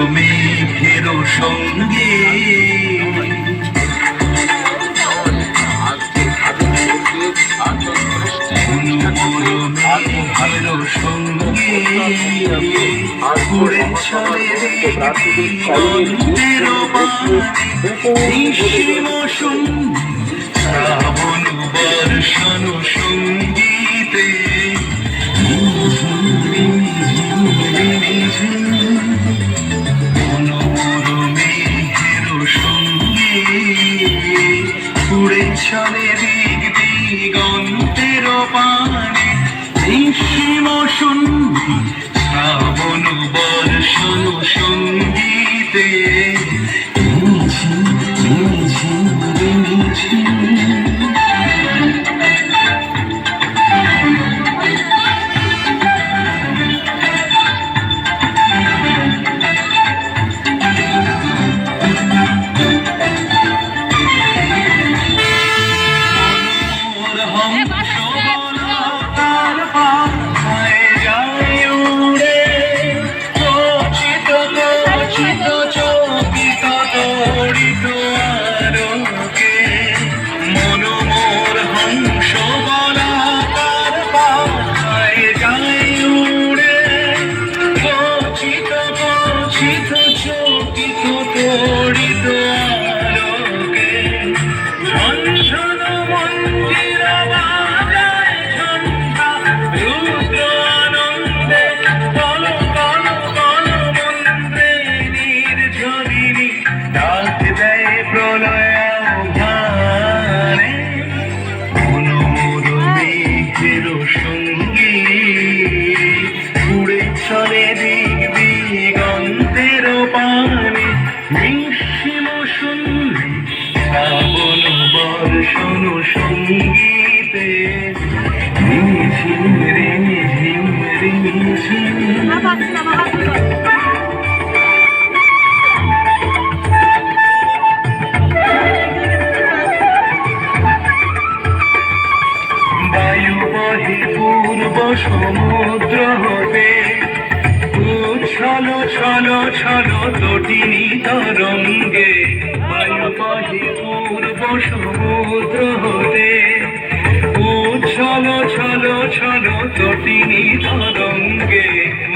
মেঘের সঙ্গে মেঘের সঙ্গে উড়ে চলে শ্রাবণ বর্ষণ সঙ্গীতে উড়ে চলে দিক দিগন্তের পানে নিঃসীম সন্ধি শ্রাবণ বর্ষণ সঙ্গীতে চলে দিক দিগন্তের পানে নিঃসীম সন্ধি শ্রাবণ বর্ষণ সঙ্গীতে রিমঝিম রিমঝিম রিমঝিম বায়ু বহে পূর্ব সমুদ্র হতে ছলো ছলো ছলো তটিনী তরঙ্গে বায়ু বহে পূর্ব সমুদ্র হতে ছলো ছলো ছলো তটিনী তরঙ্গে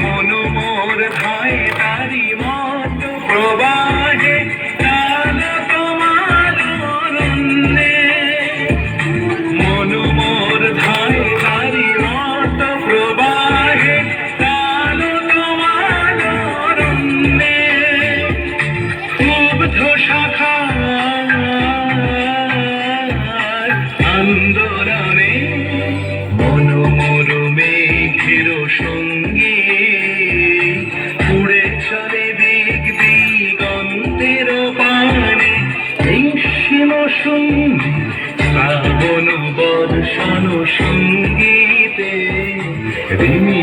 মন মোর ধায় তারি মত প্রবাহে কাল তোমার অরণ্যে মন মোর ধায় তারি মত প্রবাহে আন্দোলনে মন মোর মেঘের সঙ্গে উড়ে চলে দিক দিগন্তের পানে নিঃসীম সন্ধি শ্রাবণ বর্ষণ সঙ্গীতে রিমি